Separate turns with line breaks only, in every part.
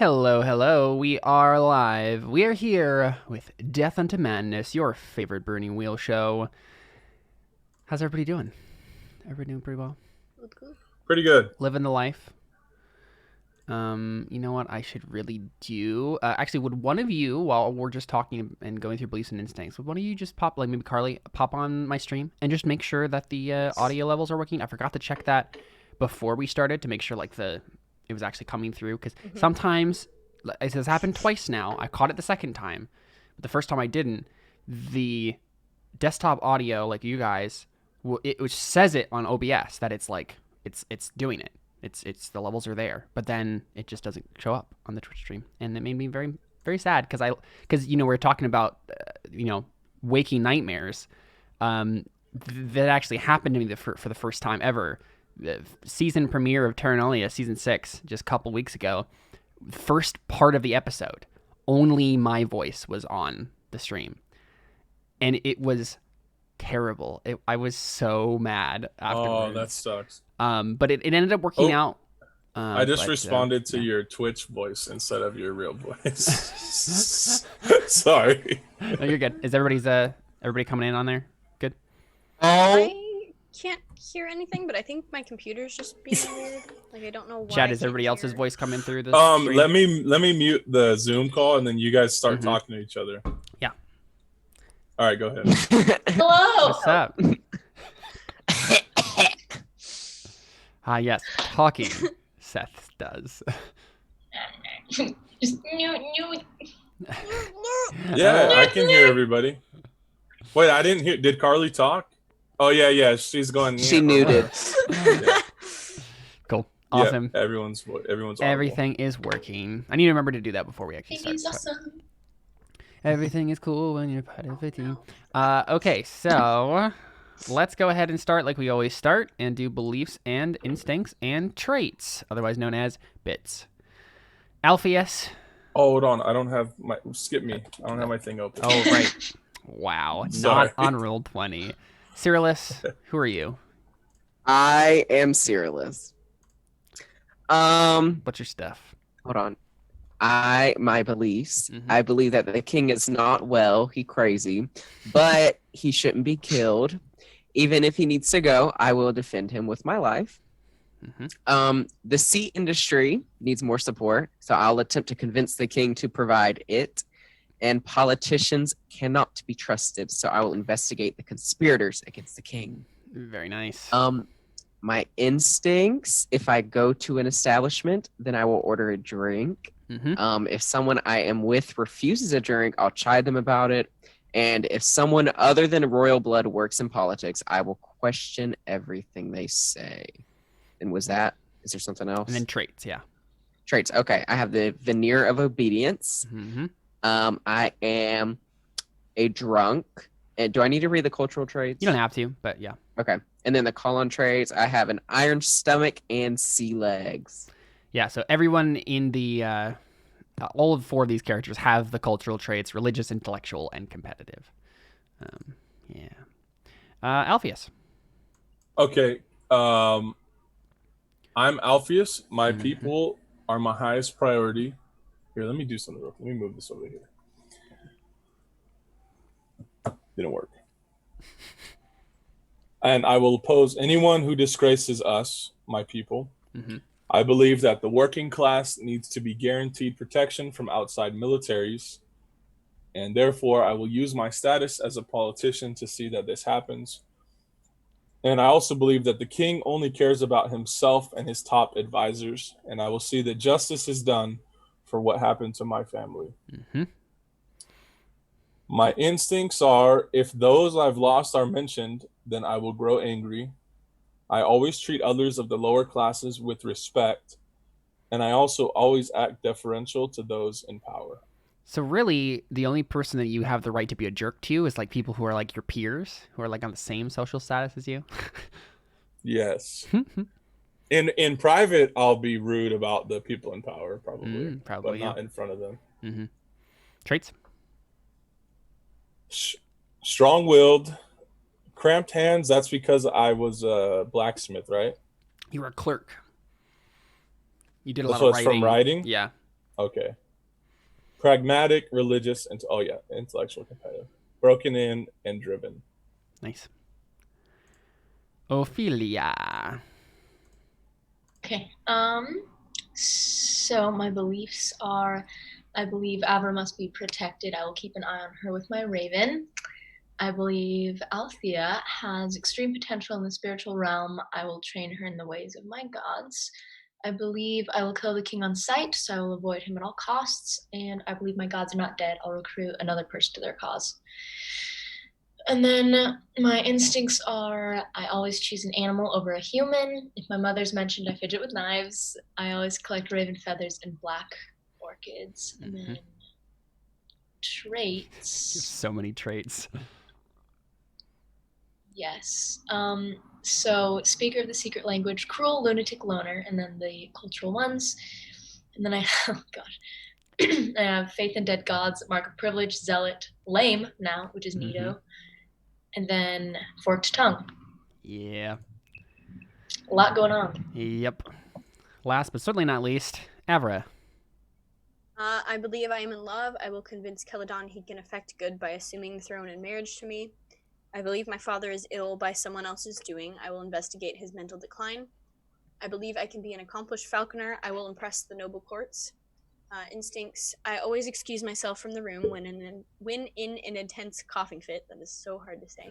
Hello, hello. We are live. We are here with Death Unto Madness, your favorite Burning Wheel show. How's everybody doing? Everybody doing pretty well?
Pretty good.
Living the life. You know what I should really do? Actually, would one of you, while we're just talking and going through beliefs and instincts, would one of you just pop, like maybe Carly, pop on my stream and just make sure that the audio levels are working? I forgot to check that before we started to make sure it was actually coming through, because sometimes it has happened twice now. I caught it the second time, but the first time I didn't. The desktop audio, like you guys, it says it on OBS that it's doing it. It's the levels are there, but then it just doesn't show up on the Twitch stream, and it made me very very sad because we're talking about waking nightmares. That actually happened to me for the first time ever. The season premiere of Terranelia season 6 just a couple weeks ago. First part of the episode, only my voice was on the stream, and it was terrible. I was so mad afterwards.
Oh, that sucks.
But it ended up working out.
I just responded to your Twitch voice instead of your real voice. Sorry.
No, you're good. Is everybody coming in on there? Good.
I can't hear anything, but I think my computer's just being weird. Like, I don't know why.
Chad, is everybody else's voice coming through this?
Stream? Let me mute the Zoom call and then you guys start talking to each other.
Yeah.
All right, go ahead.
Hello.
What's up? Yes, talking. Seth does.
Just no.
Yeah, I can hear everybody. Wait, I didn't hear. Did Carly talk? Oh yeah. She's going.
She muted.
Yeah.
Cool. Awesome.
Yeah, everyone's audible.
Everything is working. I need to remember to do that before we actually start.
Awesome.
Everything is cool when you're part of a team. Okay, so let's go ahead and start like we always start and do beliefs and instincts and traits, otherwise known as bits. Alpheus.
Oh, hold on. I don't have my. Skip me. I don't have my thing open.
Oh, right. Wow.
Sorry.
Not on roll 20. Cyrillus, who are you?
I am Cyrillus.
What's your stuff?
Hold on. My beliefs. I believe that the king is not well. He crazy, but he shouldn't be killed. Even if he needs to go, I will defend him with my life. The seat industry needs more support, so I'll attempt to convince the king to provide it. And politicians cannot be trusted, so I will investigate the conspirators against the king.
Very nice.
My instincts, if I go to an establishment, then I will order a drink. If someone I am with refuses a drink, I'll chide them about it. And if someone other than royal blood works in politics, I will question everything they say. And is there something else?
And then traits, yeah.
Traits, okay. I have the veneer of obedience. I am a drunk. And do I need to read the cultural traits?
You don't have to, but yeah.
Okay. And then the colon traits, I have an iron stomach and sea legs.
Yeah, so everyone in the all of 4 of these characters have the cultural traits: religious, intellectual, and competitive. Yeah. Alpheus.
Okay. I'm Alpheus. My people are my highest priority. Here, let me do something real quick. Let me move this over here. Didn't work. And I will oppose anyone who disgraces us, my people. I believe that the working class needs to be guaranteed protection from outside militaries, and therefore I will use my status as a politician to see that this happens. And I also believe that the king only cares about himself and his top advisors, and I will see that justice is done for what happened to my family. My instincts are, if those I've lost are mentioned, then I will grow angry. I always treat others of the lower classes with respect, and I also always act deferential to those in power.
So really, the only person that you have the right to be a jerk to is like people who are like your peers, who are like on the same social status as you.
Yes. In private, I'll be rude about the people in power, probably, but not in front of them.
Traits?
Strong-willed. Cramped hands, that's because I was a blacksmith, right?
You were a clerk. You did a lot
So
of
it's
writing.
from writing?
Yeah.
Okay. Pragmatic, religious, and intellectual, competitive. Broken in and driven.
Nice. Ophelia.
Okay. So my beliefs are, I believe Avra must be protected. I will keep an eye on her with my raven. I believe Althea has extreme potential in the spiritual realm. I will train her in the ways of my gods. I believe I will kill the king on sight, so I will avoid him at all costs. And I believe my gods are not dead. I'll recruit another person to their cause. And then my instincts are, I always choose an animal over a human. If my mother's mentioned, I fidget with knives. I always collect raven feathers and black orchids. And then traits.
So many traits.
Yes. So speaker of the secret language, cruel, lunatic, loner, and then the cultural ones. And then I oh gosh. I have faith in dead gods, mark of privilege, zealot, lame now, which is Nito. And then forked tongue.
Yeah.
A lot going on.
Yep. Last but certainly not least, Avra.
I believe I am in love. I will convince Celadon he can effect good by assuming the throne in marriage to me. I believe my father is ill by someone else's doing. I will investigate his mental decline. I believe I can be an accomplished falconer. I will impress the noble courts. Instincts. I always excuse myself from the room when in an intense coughing fit. That is so hard to say.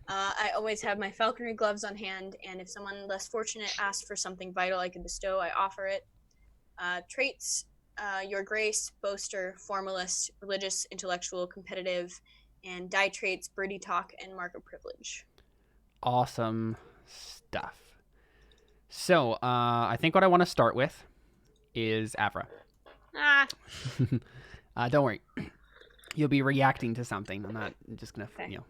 I always have my falconry gloves on hand, and if someone less fortunate asks for something vital I can bestow, I offer it. Traits. Your grace, boaster, formalist, religious, intellectual, competitive, and die traits, birdie talk, and mark of privilege.
Awesome stuff. So, I think what I want to start with is Avra. Don't worry. You'll be reacting to something. I'm not just going to, you know.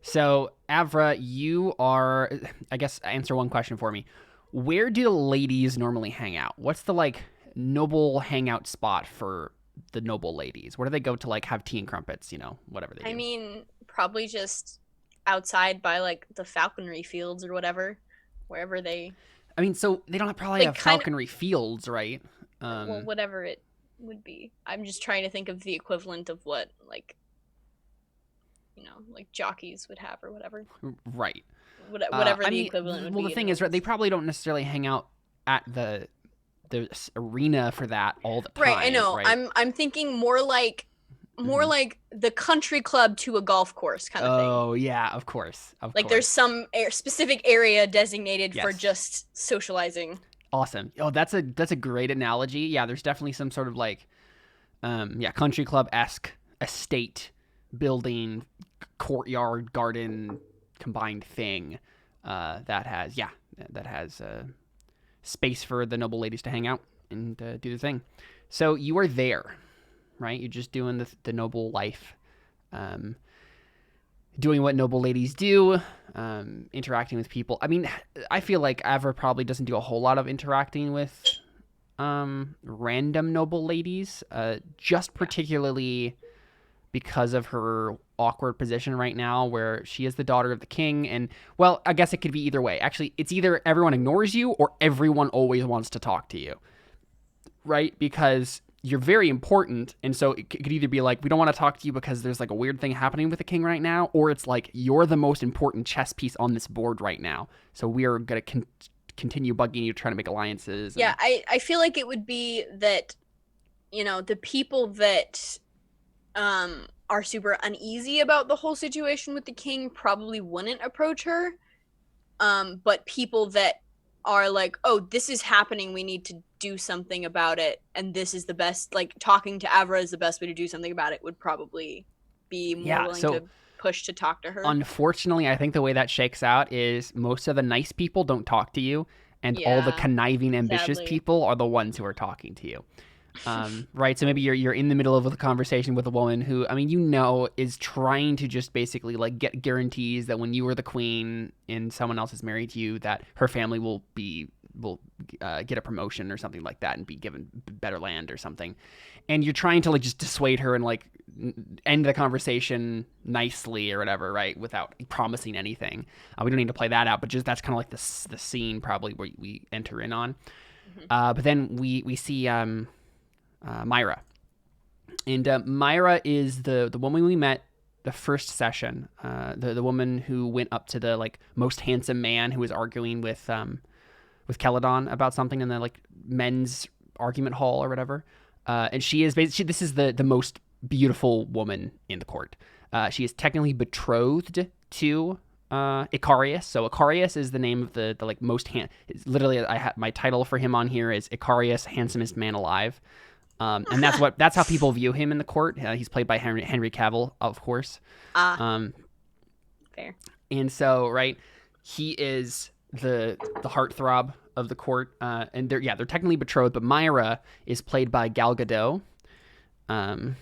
So, Avra, you are, I guess, answer one question for me. Where do the ladies normally hang out? What's the, like, noble hangout spot for the noble ladies? Where do they go to, like, have tea and crumpets, you know, whatever they do?
I mean, probably just outside by, like, the falconry fields or whatever, wherever they...
I mean, so they don't probably have falconry fields, right?
Well, whatever it would be. I'm just trying to think of the equivalent of what, like, you know, like jockeys would have or whatever.
Right.
Whatever the equivalent would be.
Well, the thing is, right, they probably don't necessarily hang out at the arena for that all the time.
Right, I know.
Right?
I'm thinking more like the country club to a golf course kind of thing.
Oh, yeah, of course.
Like there's some specific area designated for just socializing.
Awesome. Oh, that's a great analogy. Yeah, there's definitely some sort of like country club-esque estate building, courtyard, garden combined thing that has space for the noble ladies to hang out and do their thing. So you are there, right? You're just doing the noble life, doing what noble ladies do, interacting with people. I mean, I feel like Avra probably doesn't do a whole lot of interacting with random noble ladies, just particularly because of her awkward position right now where she is the daughter of the king. And, well, I guess it could be either way. Actually, it's either everyone ignores you or everyone always wants to talk to you, right? Because you're very important, and so it could either be like, we don't want to talk to you because there's like a weird thing happening with the king right now, or it's like, you're the most important chess piece on this board right now, so we are going to continue bugging you, trying to make alliances.
Yeah, I feel like it would be that, you know, the people that are super uneasy about the whole situation with the king probably wouldn't approach her, but people that are like, oh, this is happening, we need to do something about it, and this is the best, like, talking to Avra is the best way to do something about it, would probably be more willing to push to talk to her.
Unfortunately, I think the way that shakes out is most of the nice people don't talk to you, and all the conniving, ambitious people are the ones who are talking to you. Right, so maybe you're in the middle of a conversation with a woman who, I mean, you know, is trying to just basically like get guarantees that when you are the queen and someone else is married to you, that her family will get a promotion or something like that and be given better land or something. And you're trying to like just dissuade her and like end the conversation nicely or whatever, right, without promising anything. We don't need to play that out, but just that's kind of like the scene probably where we enter in on. But then we see Myra. And Myra is the woman we met the first session, the woman who went up to the like most handsome man who was arguing with Celadon about something in the like men's argument hall or whatever. And she is basically, this is the most beautiful woman in the court. She is technically betrothed to Icarius. So Icarius is the name of the like most literally I have my title for him on here is Icarius, handsomest man alive. And that's how people view him in the court. He's played by Henry Cavill, of course.
Fair.
And so, right, he is the heartthrob of the court. And they're technically betrothed, but Myra is played by Gal Gadot. And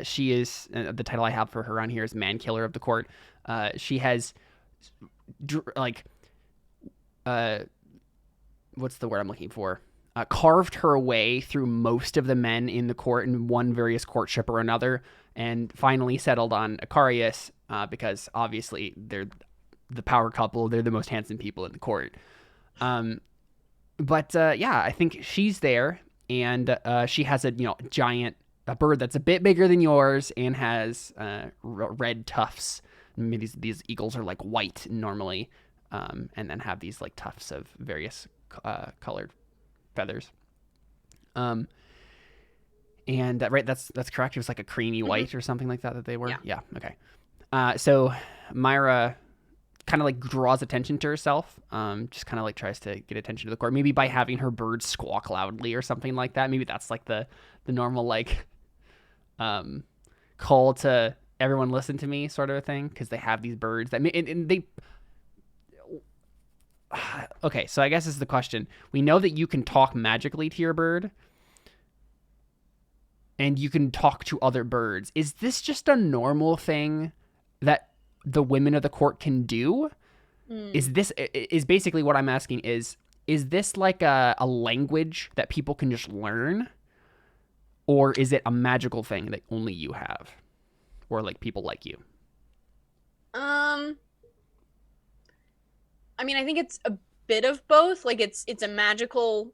she is the title I have for her on here is Man Killer of the Court. She has what's the word I'm looking for? Carved her way through most of the men in the court in one various courtship or another, and finally settled on Icarius because obviously they're the power couple. They're the most handsome people in the court. But I think she's there, and she has a giant bird that's a bit bigger than yours and has red tufts. Maybe these eagles are like white normally, and then have these like tufts of various colored feathers. And right, that's correct. It was like a creamy white or something like that they were. Yeah. Okay. So Myra kind of like draws attention to herself. Just kind of like tries to get attention to the court, maybe by having her bird squawk loudly or something like that. Maybe that's like the normal like call to everyone listen to me sort of a thing, because they have these birds that and they. Okay, so I guess this is the question. We know that you can talk magically to your bird, and you can talk to other birds. Is this just a normal thing that the women of the court can do? Is basically what I'm asking is this like a language that people can just learn? Or is it a magical thing that only you have? Or like people like you?
I mean, I think it's a bit of both. Like it's a magical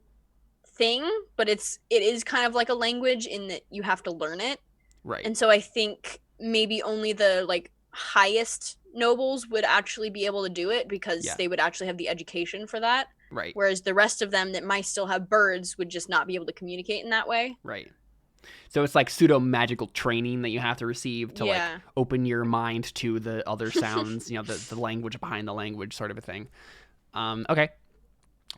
thing, but it is kind of like a language in that you have to learn it.
Right.
And so I think maybe only the like highest nobles would actually be able to do it because they would actually have the education for that.
Right.
Whereas the rest of them that might still have birds would just not be able to communicate in that way.
Right. So it's like pseudo magical training that you have to receive to like open your mind to the other sounds, the language behind the language sort of a thing. Okay.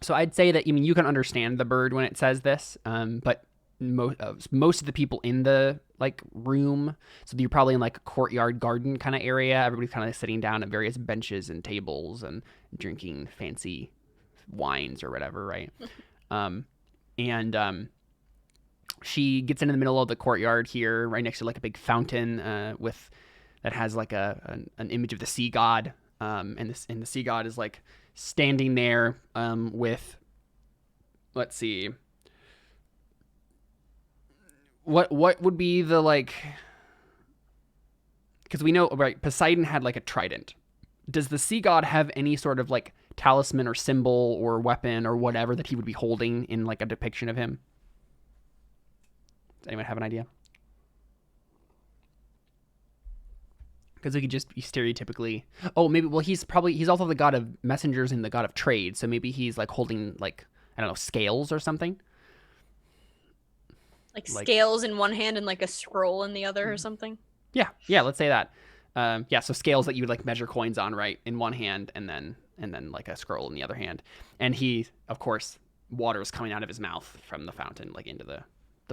So I'd say that, you can understand the bird when it says this, but most of the people in the like room, so you're probably in like a courtyard garden kind of area. Everybody's kind of sitting down at various benches and tables and drinking fancy wines or whatever, right? She gets into the middle of the courtyard here, right next to like a big fountain that has like an image of the sea god, and the sea god is like standing there with, let's see, what would be the like, because we know right Poseidon had like a trident. Does the sea god have any sort of like talisman or symbol or weapon or whatever that he would be holding in like a depiction of him? Does anyone have an idea? Because we could just be stereotypically. Oh, maybe. Well, he's also the god of messengers and the god of trade. So maybe he's like holding like, I don't know, scales or something.
Like scales in one hand and like a scroll in the other or something.
Yeah. Let's say that. So scales that you would like measure coins on, right, in one hand, and then like a scroll in the other hand. And he, of course, water is coming out of his mouth from the fountain, like into the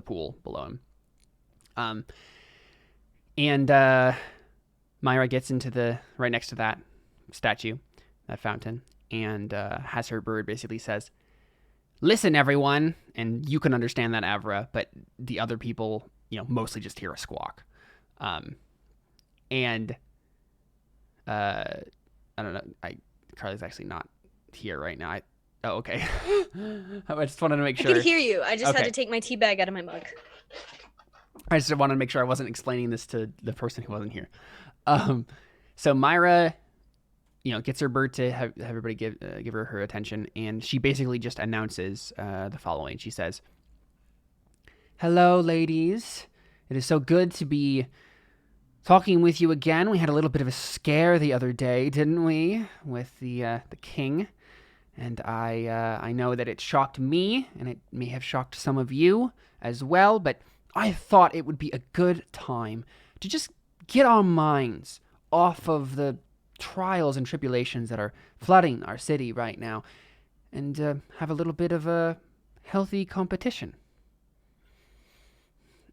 pool below him. And Myra gets into right next to that statue, that fountain, and has her bird basically says, "Listen, everyone," and you can understand that, Avra, but the other people, mostly just hear a squawk. And I don't know. Carly's actually not here right now. Oh, okay. I just wanted to make sure.
I could hear you. I just had to take my tea bag out of my mug.
I just wanted to make sure I wasn't explaining this to the person who wasn't here. So Myra, gets her bird to have everybody give her attention, and she basically just announces the following. She says, Hello, ladies. It is so good to be talking with you again. We had a little bit of a scare the other day, didn't we, with the king? And I know that it shocked me, and it may have shocked some of you as well. But I thought it would be a good time to just get our minds off of the trials and tribulations that are flooding our city right now, and have a little bit of a healthy competition.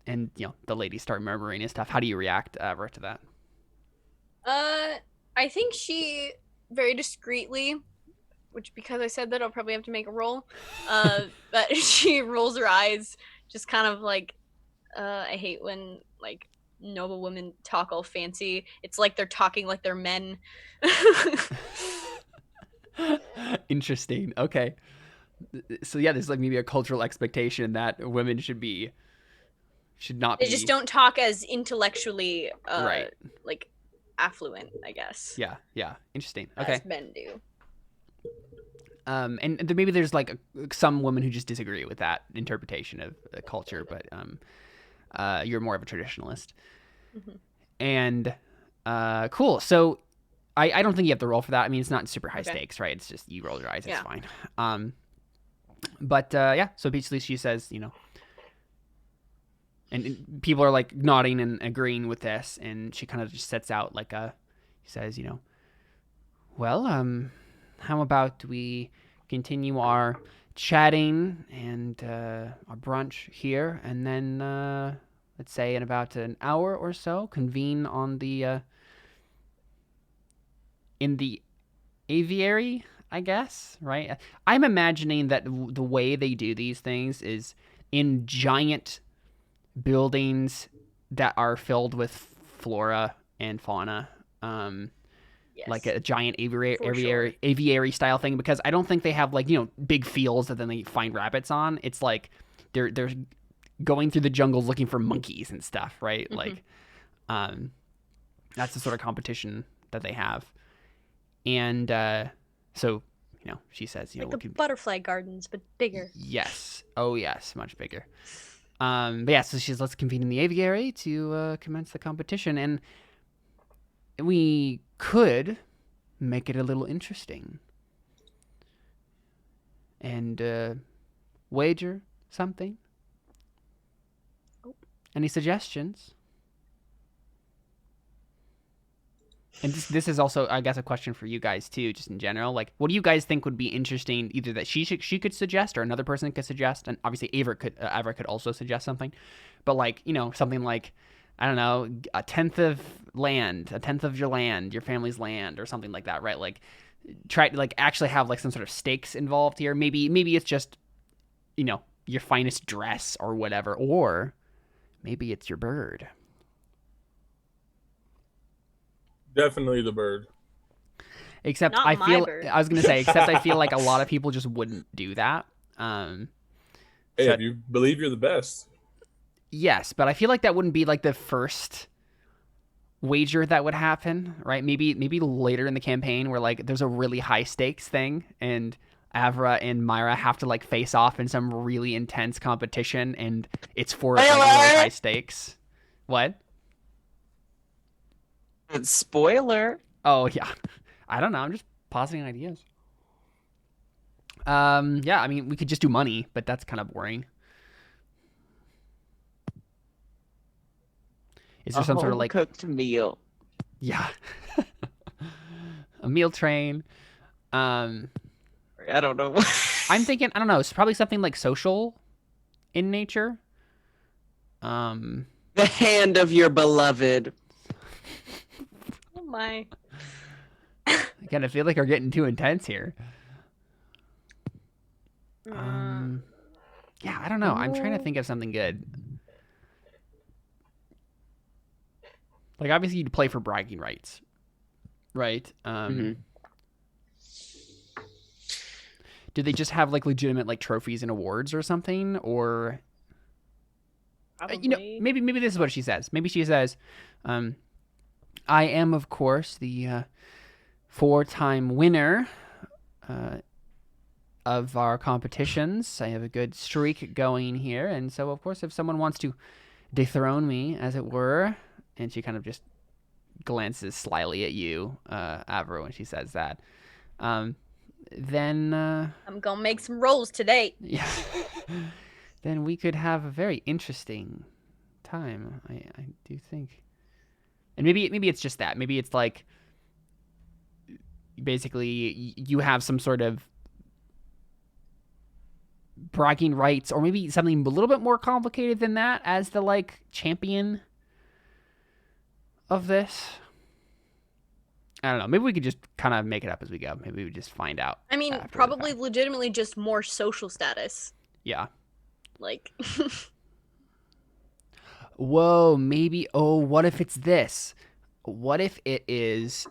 And, the ladies start murmuring and stuff. How do you react, Avra, to that?
I think she very discreetly, which because I said that I'll probably have to make a roll, but she rolls her eyes, just kind of like, I hate when, like, noble women talk all fancy. It's like they're talking like they're men.
Interesting. Okay. So yeah, there's like maybe a cultural expectation that women should not
They
be.
just don't talk as intellectually,
right.
like, affluent, I guess.
Yeah. Interesting. Okay.
As men do.
And maybe there's like some women who just disagree with that interpretation of culture, but you're more of a traditionalist.
Mm-hmm.
And cool. So I don't think you have to roll for that. I mean, it's not super high stakes, right? It's just you roll your eyes. It's fine. But yeah. So basically, she says, and people are like nodding and agreeing with this, and she kind of just sets out like she says, well, how about we continue our chatting and our brunch here, and then let's say in about an hour or so, convene on the in the aviary, I guess, right? I'm imagining that the way they do these things is in giant buildings that are filled with flora and fauna.
Yes.
Like a giant aviary style thing, because I don't think they have like, big fields that then they find rabbits on. It's like they're going through the jungles looking for monkeys and stuff, right?
Mm-hmm.
Like that's the sort of competition that they have. And so, she says,
like the butterfly gardens, but bigger.
Yes. Oh, yes. Much bigger. But yeah, so she says, let's convene in the aviary to commence the competition. And we could make it a little interesting. And wager something.
Oh.
Any suggestions? And this is also, I guess, a question for you guys too, just in general. Like, what do you guys think would be interesting? Either that she could suggest, or another person could suggest, and obviously Avra could also suggest something. But like, something like, I don't know, a tenth of your land, your family's land, or something like that, right? Like, try to like actually have like some sort of stakes involved here. Maybe it's just, your finest dress or whatever, or maybe it's your bird.
Definitely the bird.
Except
Not
I
my
feel
bird.
I was gonna say, except I feel like a lot of people just wouldn't do that.
Hey,
So-
if you believe you're the best.
Yes, but I feel like that wouldn't be like the first wager that would happen, right? Maybe later in the campaign where like there's a really high stakes thing and Avra and Myra have to like face off in some really intense competition, and it's for like, really high stakes. What?
Spoiler.
Oh yeah, I don't know. I'm just positing ideas. Yeah, I mean we could just do money, but that's kind of boring. Is there some sort of like
cooked meal?
Yeah, a meal train.
I don't know.
I'm thinking, I don't know. It's probably something like social in nature.
The hand of your beloved.
Oh my.
Again, I feel like we're getting too intense here. Yeah, I don't know. I'm trying to think of something good. Like, obviously, you'd play for bragging rights, right? Do they just have like legitimate like trophies and awards or something, or
Probably.
maybe this is what she says. Maybe she says, "I am, of course, the 4-time winner of our competitions. I have a good streak going here, and so of course, if someone wants to dethrone me, as it were, and she kind of just glances slyly at you, Avro, when she says that, then
I'm gonna make some rolls today.
yeah, then we could have a very interesting time. I do think, and maybe it's just that. Maybe it's like basically you have some sort of bragging rights, or maybe something a little bit more complicated than that as the like champion of this. I don't know. Maybe we could just kind of make it up as we go. Maybe we just find out.
I mean,
after the
probably
fact.
legitimately just more social status.
Yeah.
Like,
Whoa, maybe. Oh, what if it's this? What if it is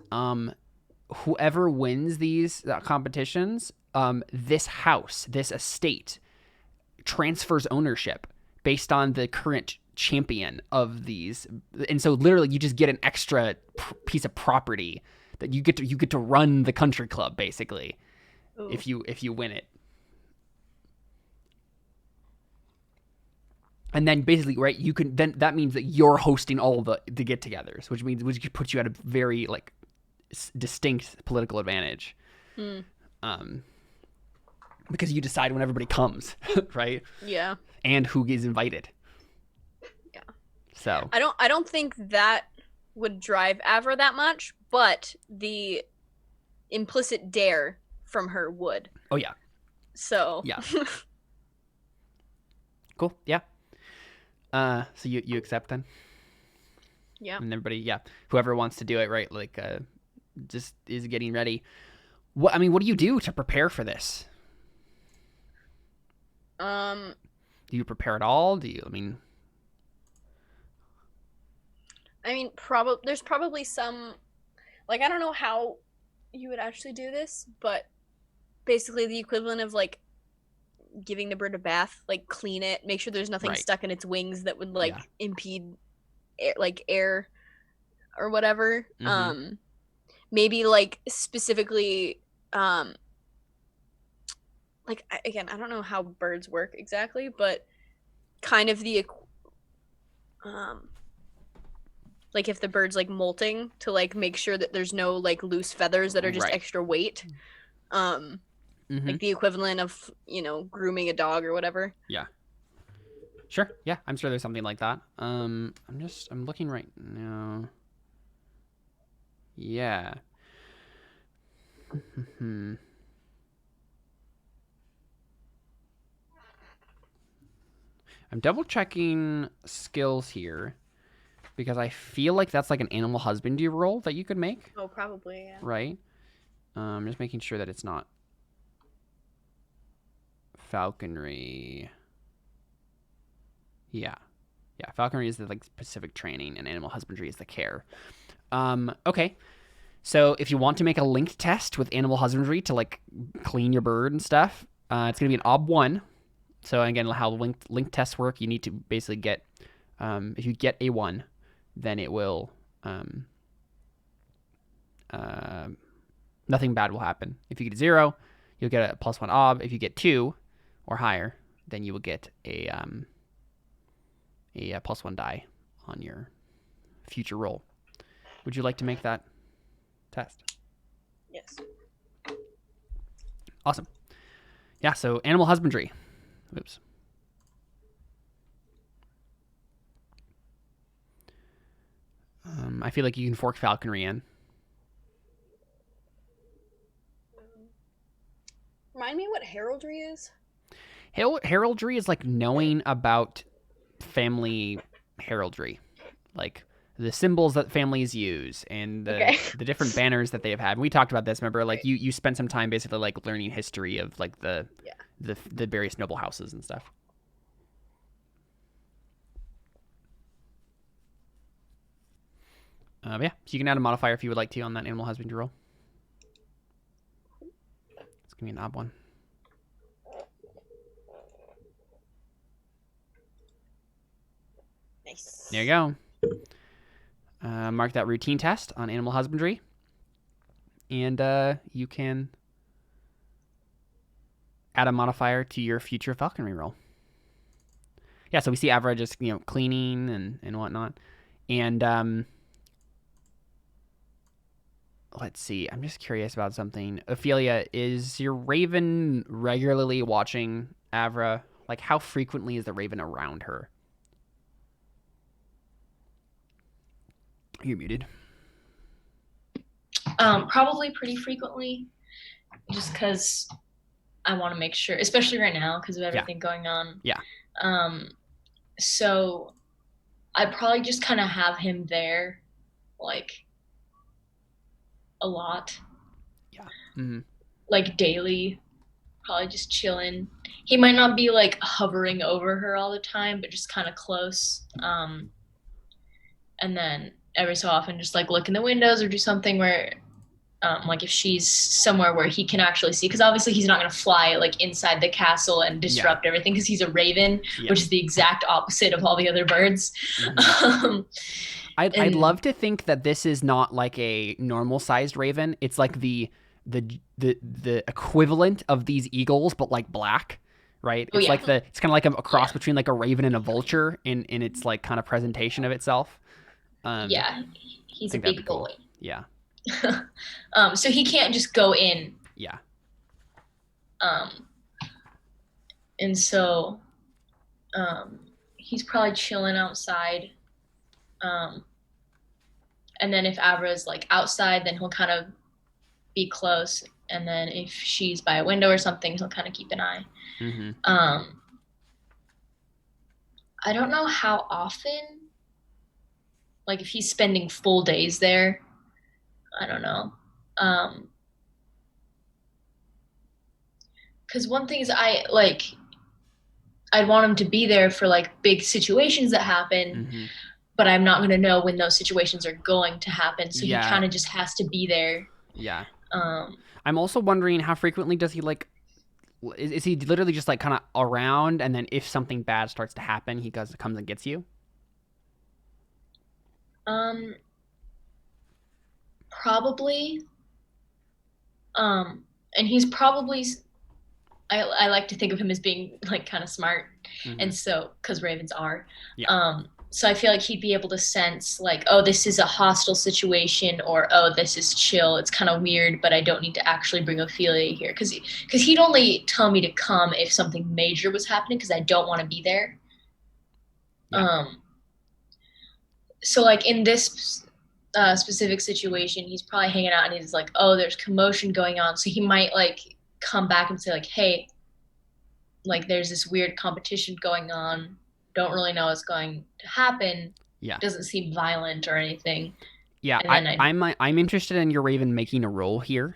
whoever wins these competitions, this house, this estate transfers ownership based on the current champion of these, and so literally you just get an extra piece of property that you get to run the country club basically.
ooh.
if you win it. And then basically, right, you can then that means that you're hosting all the get-togethers, which puts you at a very like distinct political advantage. Because you decide when everybody comes, right?
Yeah.
And who is invited.
Yeah.
So
I don't think that would drive Avra that much, but the implicit dare from her would.
oh yeah,
So
yeah. Cool. Yeah. So you accept then?
yeah.
And everybody, yeah, whoever wants to do it, right? Like, just is getting ready. What do you do to prepare for this? Do you prepare at all? Do you?
There's probably some, like, I don't know how you would actually do this, but basically the equivalent of like giving the bird a bath, like clean it, make sure there's nothing
Right.
stuck in its wings that would like
Yeah.
impede air or whatever.
Mhm.
Maybe like specifically, like again, I don't know how birds work exactly, but kind of the like if the bird's like molting, to like make sure that there's no like loose feathers that are just
Right.
extra weight.
Mhm.
Like the equivalent of, grooming a dog or whatever.
Yeah. Sure. Yeah, I'm sure there's something like that. I'm looking right now. Yeah. I'm double checking skills here because I feel like that's like an animal husbandry role that you could make,
Oh, probably, yeah.
right? Just making sure that it's not falconry. Yeah. Yeah, falconry is the like specific training and animal husbandry is the care. Okay. So if you want to make a linked test with animal husbandry to like clean your bird and stuff, it's going to be an OB1. So again, how linked tests work, you need to basically get, if you get a 1, then it will, nothing bad will happen. If you get a 0, you'll get a +1 OB. If you get 2 or higher, then you will get a +1 die on your future roll. Would you like to make that test?
Yes.
Awesome. Yeah, so animal husbandry. Oops. I feel like you can fork falconry in.
Remind me what heraldry is?
Heraldry is like knowing about family heraldry. Like the symbols that families use and the different banners that they have had. We talked about this, remember? Like
Right.
you spent some time basically like learning history of like the various noble houses and stuff. But yeah, so you can add a modifier if you would like to on that animal husbandry roll. It's gonna be an odd one.
Nice.
There you go. Mark that routine test on animal husbandry. And you can add a modifier to your future falconry roll. Yeah, so we see Avra just, cleaning and whatnot. And let's see. I'm just curious about something. Ophelia, is your raven regularly watching Avra? Like, how frequently is the raven around her? You're muted.
Probably pretty frequently, just because I want to make sure, especially right now because of everything going on.
Yeah.
So I probably just kind of have him there, like, a lot.
Yeah. Mm-hmm.
Like daily, probably just chilling. He might not be like hovering over her all the time, but just kind of close. And then every so often just like look in the windows or do something where like if she's somewhere where he can actually see, because obviously he's not going to fly like inside the castle and disrupt everything because he's a raven, which is the exact opposite of all the other birds.
Mm-hmm. I'd love to think that this is not like a normal sized raven. It's like the equivalent of these eagles, but like black, right? It's like it's kind of like a cross between like a raven and a vulture in its like kind of presentation of itself.
He's a big boy.
Cool. Yeah.
So he can't just go in.
Yeah.
And so he's probably chilling outside. And then if Avra's like outside, then he'll kind of be close. And then if she's by a window or something, he'll kind of keep an eye.
Mm-hmm.
I don't know how often, like if he's spending full days there, I don't know. Because one thing is I'd want him to be there for like big situations that happen,
Mm-hmm.
but I'm not going to know when those situations are going to happen. So he kind of just has to be there.
Yeah. I'm also wondering how frequently does he like, is he literally just like kind of around, and then if something bad starts to happen, he comes and gets you?
Probably. And he's probably, I like to think of him as being like kind of smart.
Mm-hmm.
And so, cause ravens are,
yeah.
So I feel like he'd be able to sense like, oh, this is a hostile situation, or, oh, this is chill. It's kind of weird, but I don't need to actually bring Ophelia here. Cause he'd only tell me to come if something major was happening, cause I don't want to be there.
Yeah.
So like in this specific situation, he's probably hanging out and he's like, oh, there's commotion going on. So he might like come back and say like, hey, like there's this weird competition going on. Don't really know what's going to happen.
Yeah.
Doesn't seem violent or anything.
Yeah. I'm interested in your raven making a roll here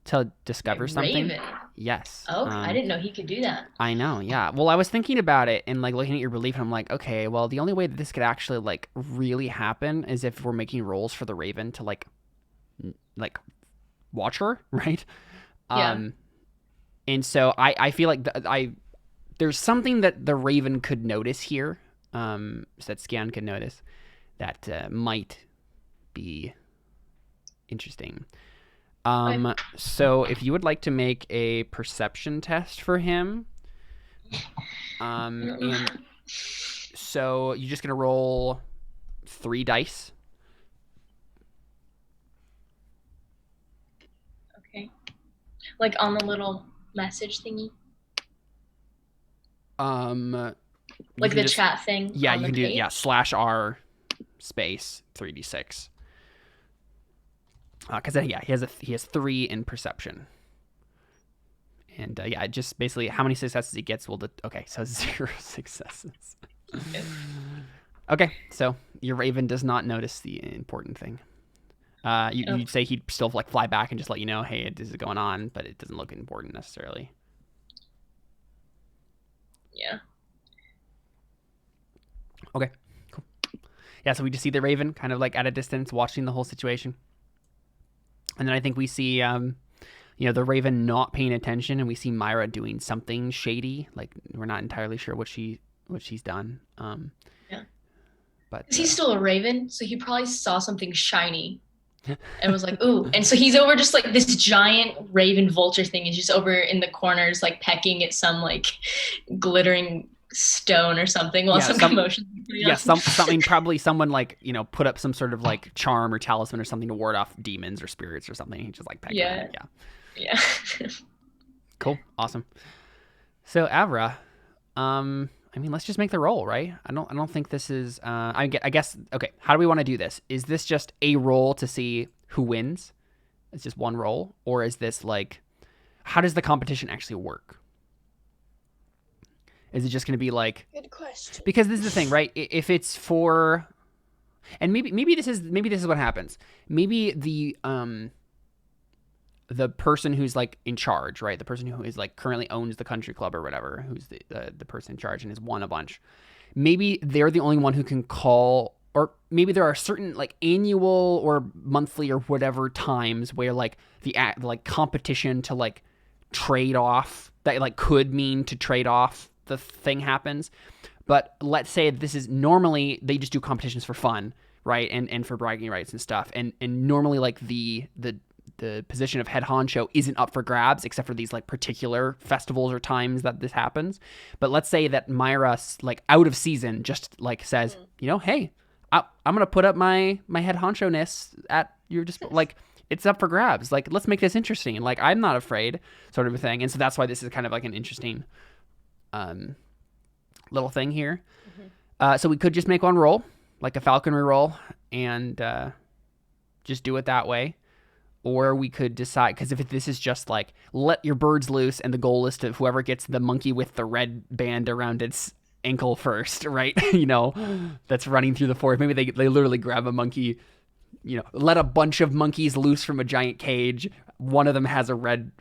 to discover something.
Raven?
Yes.
Oh, I didn't know he could do that.
I know. Yeah. Well, I was thinking about it and like looking at your belief, and I'm like, okay, well, the only way that this could actually like really happen is if we're making rolls for the raven to like watch her, right?
Yeah.
And so I feel like there's something that the raven could notice here, so that Scan could notice that might be interesting. So if you would like to make a perception test for him, and so you're just gonna roll 3 dice.
Okay. Like on the little message thingy? Like the chat thing?
Yeah, you can do /R space 3d6. Because he has 3 in perception, and just basically how many successes he gets will. Okay, so 0 successes. Okay, so your raven does not notice the important thing. You'd say he'd still like fly back and just let you know, hey, this is going on, but it doesn't look important necessarily.
Yeah.
Okay, cool. Yeah, so we just see the raven kind of like at a distance watching the whole situation. And then I think we see, the raven not paying attention, and we see Myra doing something shady. Like we're not entirely sure what she's done.
Yeah.
But
he's still a raven, so he probably saw something shiny. and was like, ooh. And so he's over just like this giant raven vulture thing is just over in the corners, like pecking at some like glittering stone or something while some commotion.
Yeah, something probably someone like, you know, put up some sort of like charm or talisman or something to ward off demons or spirits or something. He just like pegged it.
Yeah.
Cool. Awesome. So Avra, I mean, let's just make the roll, right? I don't think this is. I guess. Okay. How do we want to do this? Is this just a roll to see who wins? It's just one roll, or is this like, how does the competition actually work? Is it just going to be like?
Good question.
Because this is the thing, right? If it's for, and maybe this is what happens. Maybe the person who's like in charge, right? The person who is like currently owns the country club or whatever, who's the person in charge and has won a bunch. Maybe they're the only one who can call, or maybe there are certain like annual or monthly or whatever times where like the like competition to like trade off that like could mean to trade off the thing happens. But let's say this is normally they just do competitions for fun, right? And for bragging rights and stuff. And normally like the position of head honcho isn't up for grabs except for these like particular festivals or times that this happens. But let's say that Myra like out of season just like says, you know, hey, I'm going to put up my head honcho-ness at your disposal. Like it's up for grabs. Like, let's make this interesting. Like, I'm not afraid sort of a thing. And so that's why this is kind of like an interesting little thing here. So we could just make one roll, like a falconry roll, and just do it that way. Or we could decide, because if this is just like, let your birds loose, and the goal is to whoever gets the monkey with the red band around its ankle first, right? You know, that's running through the forest. Maybe they literally grab a monkey, you know, let a bunch of monkeys loose from a giant cage. One of them has a red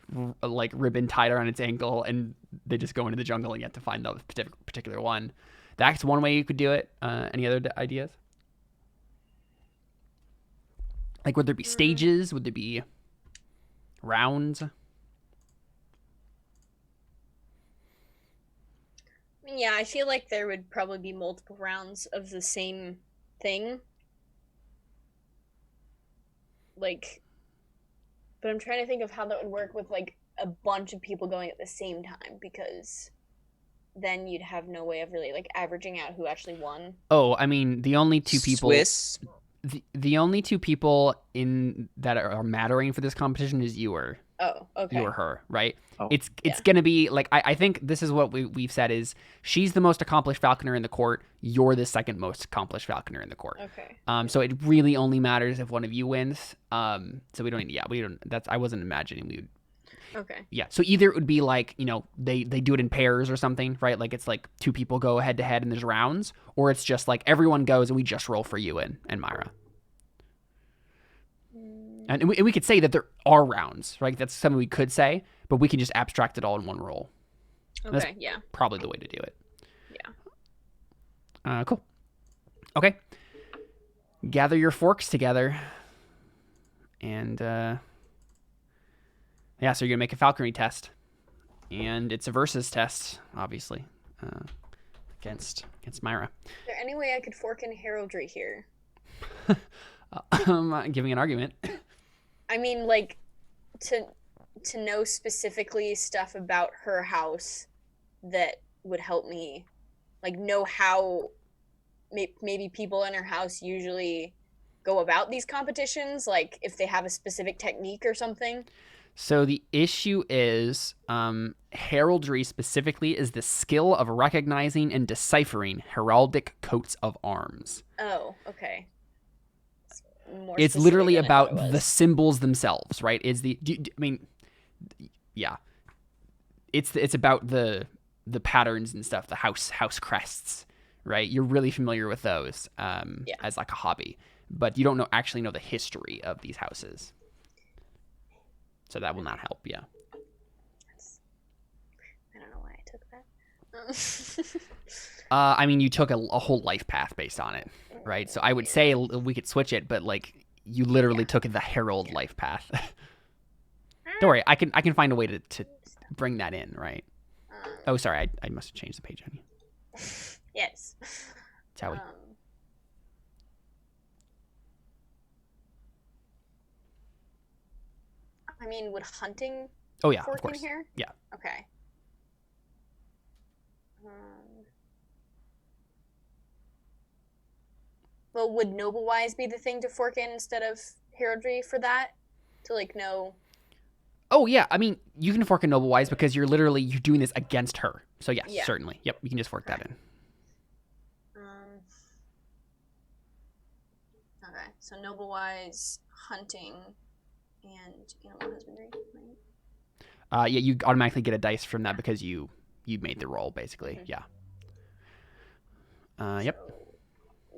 like ribbon tied around its ankle, and they just go into the jungle and you have to find the particular one. That's one way you could do it. Any other ideas? Like, would there be stages? Would there be rounds?
Yeah, I feel like there would probably be multiple rounds of the same thing. Like, but I'm trying to think of how that would work with, like, a bunch of people going at the same time, because then you'd have no way of really, like, averaging out who actually won.
Oh, I mean, the only two people...
Swiss.
The only two people in that are mattering for this competition is you or you or her, right?
Oh.
It's gonna be like I think this is what we've said is she's the most accomplished falconer in the court. You're the second most accomplished falconer in the court.
Okay.
So it really only matters if one of you wins. So we don't. That's I wasn't imagining we would.
Okay.
Yeah. So either it would be like, you know, they do it in pairs or something, right? Like it's like two people go head to head and there's rounds, or it's just like everyone goes and we just roll for you and Myra. And we could say that there are rounds, right? That's something we could say, but we can just abstract it all in one roll.
Okay.
That's
yeah.
Probably the way to do it.
Yeah.
Cool. Okay. Gather your forks together, and yeah, so you're gonna make a falconry test, and it's a versus test, obviously, against Myra.
Is there any way I could fork in heraldry here?
Giving an argument.
I mean, like, to know specifically stuff about her house that would help me, like, know how maybe people in her house usually go about these competitions, like if they have a specific technique or something.
So the issue is heraldry specifically is the skill of recognizing and deciphering heraldic coats of arms.
Oh, okay.
It's literally about the symbols themselves, right? It's about the patterns and stuff, the house crests, right? You're really familiar with those as like a hobby, but you don't actually know the history of these houses. So that will not help, yeah.
I don't know why I took that.
I mean, you took a whole life path based on it, right? So I would say we could switch it, but like you literally took the herald life path. Don't worry, I can find a way to bring that in, right? Oh, sorry, I must have changed the page on you.
Yes.
That's how we...
saying would hunting
Oh yeah,
fork
of course.
in here?
Yeah.
Okay. Well, would noble wise be the thing to fork in instead of heraldry for that? To like know.
Oh yeah, I mean you can fork a noble wise because you're doing this against her. So yes,
Yeah.
certainly. Yep, you can just fork that in.
Okay, so noble wise, hunting, and animal husbandry, right?
Yeah, you automatically get a dice from that because you made the roll basically. Mm-hmm. Yeah. Yep.
So,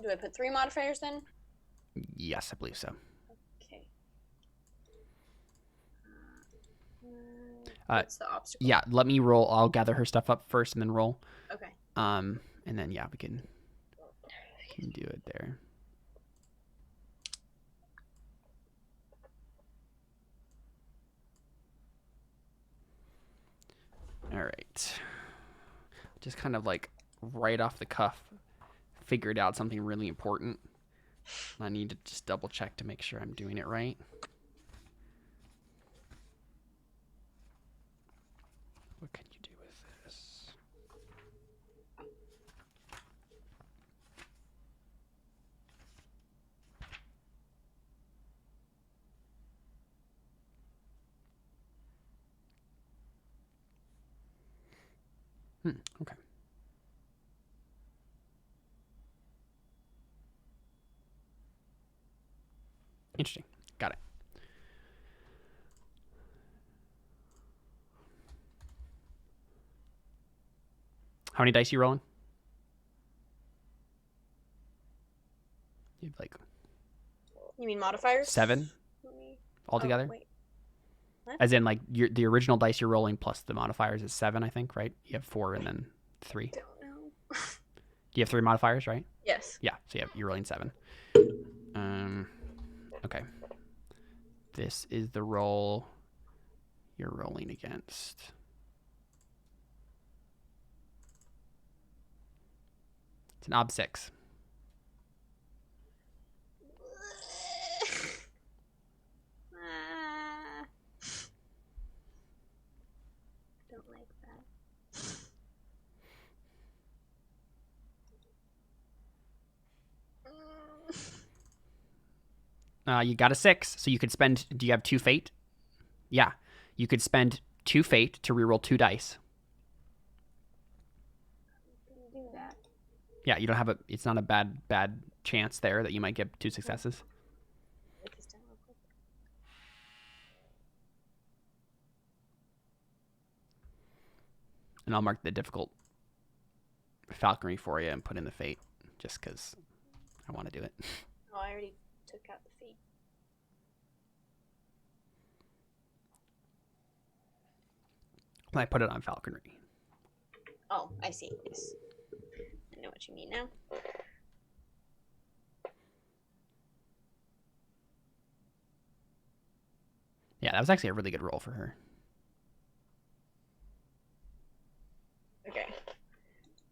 do I put 3 modifiers then?
Yes, I believe so.
Okay. What's the obstacle?
Yeah, let me roll. I'll gather her stuff up first and then roll.
Okay.
And then yeah, we can do it there. All right. Just kind of like right off the cuff, figured out something really important. I need to just double check to make sure I'm doing it right. What can you do with this? Okay. Interesting. Got it. How many dice are you rolling? You have like...
You mean modifiers?
7 altogether?
Oh, wait. What?
As in like the original dice you're rolling plus the modifiers is 7, I think, right? You have 4 and then 3.
I don't know.
You have 3 modifiers, right?
Yes.
Yeah, so you're rolling 7. Okay. This is the roll you're rolling against. It's an ob 6.
Don't like
that. You got a 6, so you could spend... Do you have 2 fate? Yeah. You could spend 2 fate to reroll 2 dice.
do that.
Yeah, you don't have a... It's not a bad chance there that you might get 2 successes.
Write this down real quick.
And I'll mark the difficult falconry for you and put in the fate, just because I want to do it.
Oh, I already took out the fate.
I put it on falconry.
Oh, I see. Yes. I know what you mean now.
Yeah, that was actually a really good roll for her.
Okay.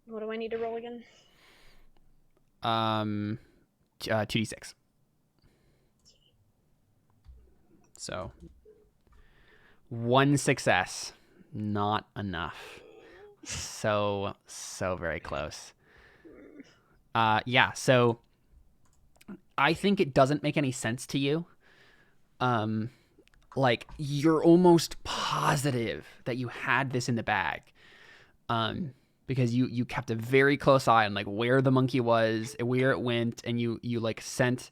What do I need to roll again?
2d6. So 1 success, not enough. So very close. Yeah, so I think it doesn't make any sense to you. Like you're almost positive that you had this in the bag. Because you kept a very close eye on like where the monkey was, where it went, and you like sent.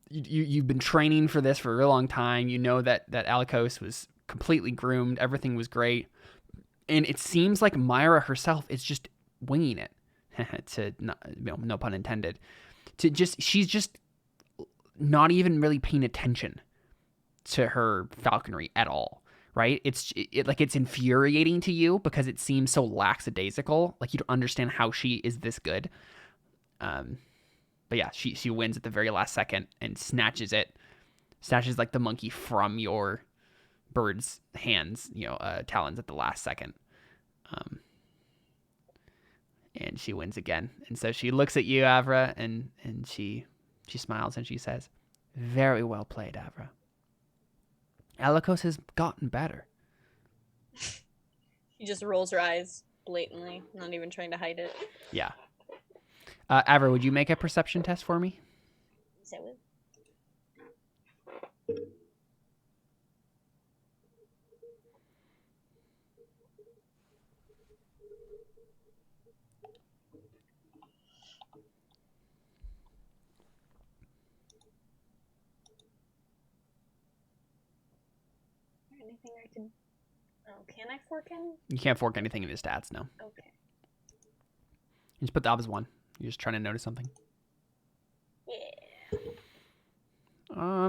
You've been training for this for a real long time. You know that Alikos was completely groomed. Everything was great, and it seems like Myra herself is just winging it. To not, no pun intended. She's just not even really paying attention to her falconry at all. Right? It's infuriating to you because it seems so lackadaisical. Like you don't understand how she is this good. But yeah, she wins at the very last second and snatches like the monkey from your bird's hands, talons at the last second. And she wins again. And so she looks at you, Avra, and she smiles and she says, "Very well played, Avra. Alikos has gotten better.
She just rolls her eyes blatantly, not even trying to hide it.
Yeah. Aver, would you make a perception test for me?
So, anything I can... Oh, can I fork in?
You can't fork anything in his stats, no.
Okay.
You just put the obs 1. You're just trying to notice something.
Yeah.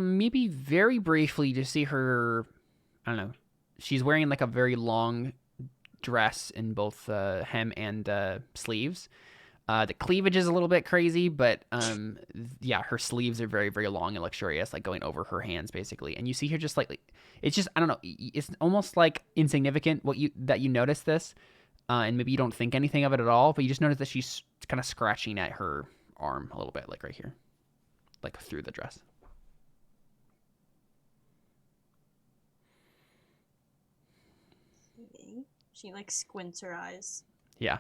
Maybe very briefly to see her, I don't know. She's wearing like a very long dress in both hem and sleeves. The cleavage is a little bit crazy, but yeah, her sleeves are very, very long and luxurious, like going over her hands basically. And you see her just like, it's just, I don't know, it's almost like insignificant that you notice this, and maybe you don't think anything of it at all, but you just notice that she's kind of scratching at her arm a little bit, like right here, like through the dress.
Okay. She like squints her eyes.
Yeah.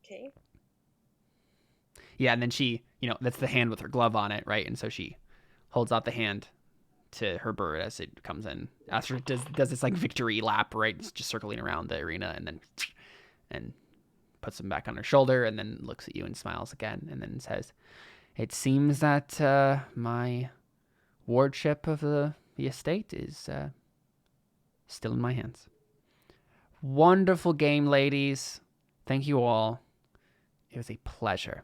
Okay.
Yeah, and then she, that's the hand with her glove on it, right? And so she holds out the hand to her bird as it comes in. Astra does this like victory lap, right? It's just circling around the arena and puts him back on her shoulder and then looks at you and smiles again and then says, "It seems that my wardship of the estate is still in my hands." Wonderful game, ladies. Thank you all. It was a pleasure.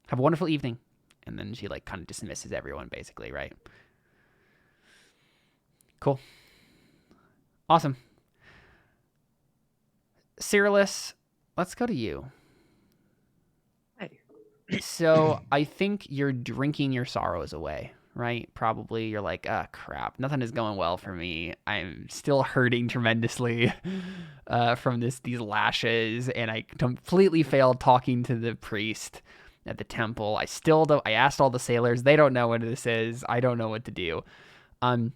Have a wonderful evening. And then she like kind of dismisses everyone basically, right? Cool. Awesome. Cyrillus, let's go to you.
Hey.
So I think you're drinking your sorrows away, right? Probably you're like, crap, nothing is going well for me. I'm still hurting tremendously from these lashes, and I completely failed talking to the priest at the temple. I asked all the sailors. They don't know what this is. I don't know what to do. And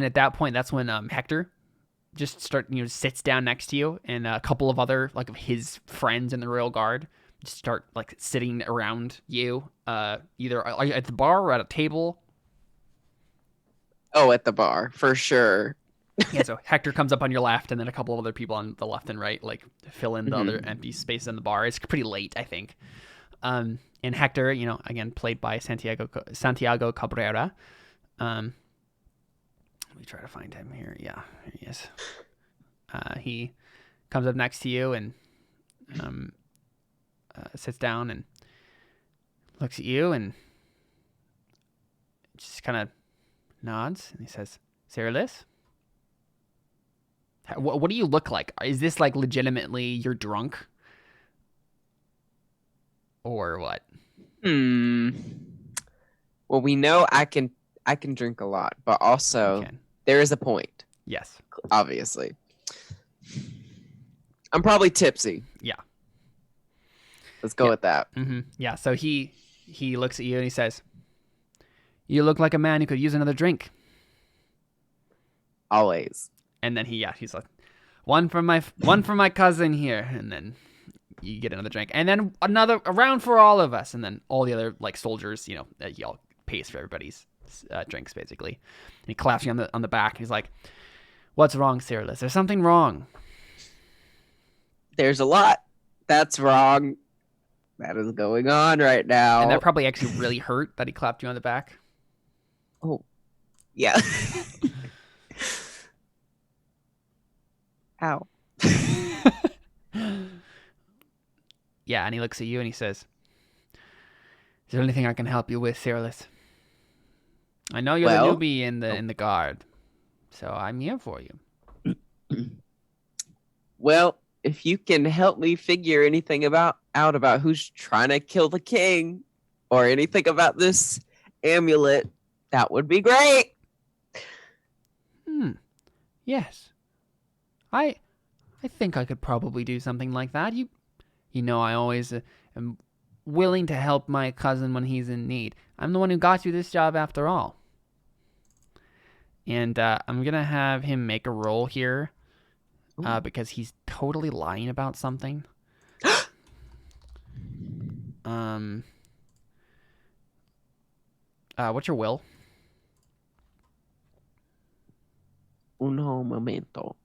at that point, that's when Hector just sits down next to you, and a couple of other like of his friends in the royal guard just start like sitting around you, either at the bar or at a table.
Oh, at the bar for sure.
Yeah, so Hector comes up on your left, and then a couple of other people on the left and right like fill in the other empty space in the bar. It's pretty late, I think. And Hector, again played by Santiago Cabrera. Let me try to find him here. Yeah, here he is. He comes up next to you and sits down and looks at you and just kind of nods. And he says, "Cyrillus, what do you look like? Is this like legitimately you're drunk? Or what?"
Well, we know I can drink a lot, but also there is a point.
Yes.
Obviously. I'm probably tipsy.
Yeah.
Let's go with that.
Mm-hmm. Yeah, so he looks at you and he says, "You look like a man who could use another drink."
Always.
And then he's like, one for my cousin here, and then you get another drink, and then another around for all of us, and then all the other like soldiers, he all pays for everybody's drinks basically. And he claps you on the back, and he's like, "What's wrong, Cyrillus? There's something wrong."
There's a lot that's wrong. That is going on right now.
And they're probably actually really hurt that he clapped you on the back.
Oh, yeah. Ow.
Yeah, and he looks at you and he says, "Is there anything I can help you with, Cyrillus? I know you're the newbie in the guard, so I'm here for you."
Well, if you can help me figure anything out about who's trying to kill the king, or anything about this amulet, that would be great.
Yes. I think I could probably do something like that. You I always am willing to help my cousin when he's in need. I'm the one who got you this job after all. And I'm going to have him make a roll here
Ooh.
because he's totally lying about something. What's your will?
Uno momento.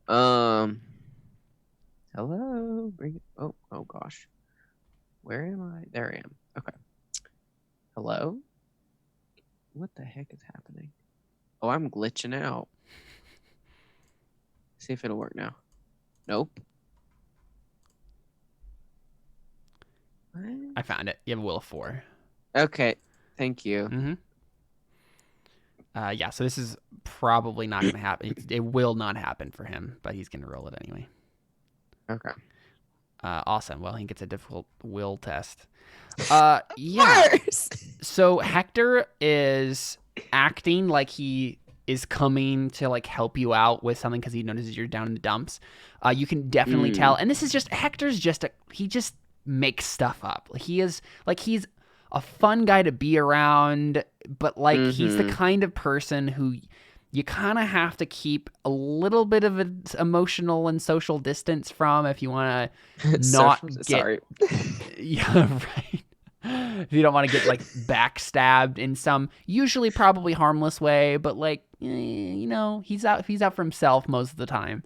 Hello. Bring it. Oh gosh. Where am I? There I am. Okay. Hello? What the heck is happening? Oh, I'm glitching out. See if it'll work now. Nope. What?
I found it. You have a will of 4.
Okay. Thank you.
Mm-hmm. Yeah, so this is probably not going to happen. It will not happen for him, but he's going to roll it anyway.
Okay.
Awesome. Well, he gets a difficult will test. Yeah. So Hector is acting like he is coming to like help you out with something because he notices you're down in the dumps. You can definitely tell, and this is just Hector's just he just makes stuff up. He's a fun guy to be around, but like he's the kind of person who you kind of have to keep a little bit of an emotional and social distance from if you want to not get.
Sorry.
Yeah, right. If you don't want to get like backstabbed in some usually probably harmless way, but like he's out for himself most of the time.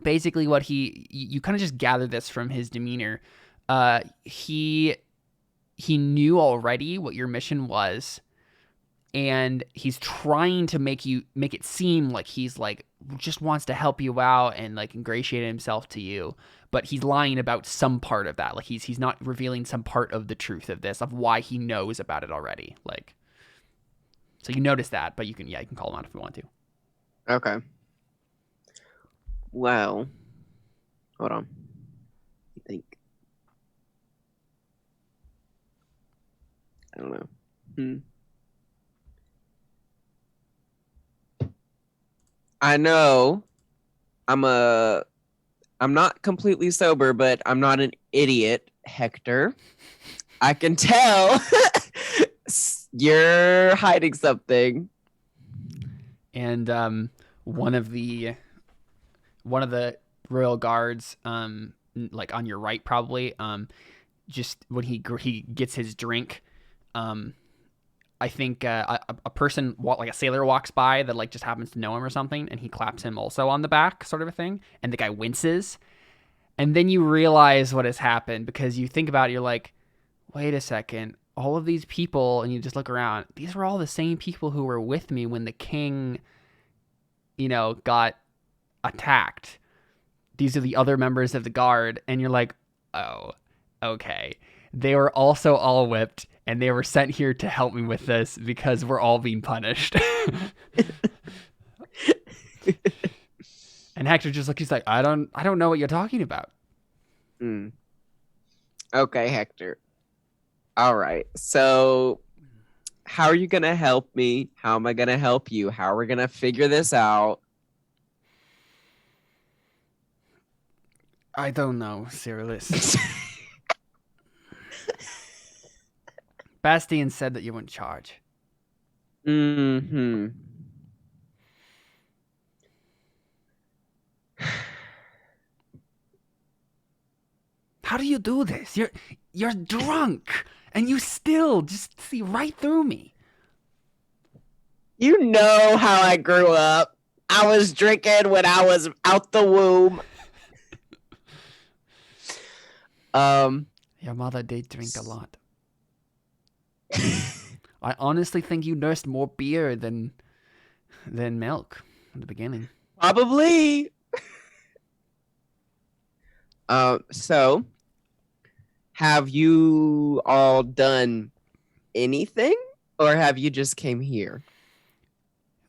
Basically, what you kind of just gather this from his demeanor. He knew already what your mission was, and he's trying to make it seem like he's like just wants to help you out and like ingratiate himself to you, but he's lying about some part of that. Like he's not revealing some part of the truth of this, of why he knows about it already. Like, so you notice that, but you can call him out if you want to.
Okay. Well, hold on. I think. I don't know. I know I'm not completely sober, but I'm not an idiot, Hector. I can tell you're hiding something.
And one of the royal guards, like on your right probably, just when he gets his drink, I think a person, like a sailor, walks by that like just happens to know him or something, and he claps him also on the back, sort of a thing, and the guy winces, and then you realize what has happened because you think about it, you're like, wait a second, all of these people, and you just look around, these were all the same people who were with me when the king, got attacked. These are the other members of the guard, and you're like, oh, okay. They were also all whipped, and they were sent here to help me with this because we're all being punished. And Hector just he's like, I don't know what you're talking about.
Okay, Hector. All right. So how are you going to help me? How am I going to help you? How are we going to figure this out?
I don't know, Cyrillus. Bastian said that you were in charge. How do you do this? You're drunk, and you still just see right through me.
You know how I grew up. I was drinking when I was out the womb.
Your mother did drink a lot. I honestly think you nursed more beer than milk in the beginning.
Probably. So have you all done anything, or have you just came here?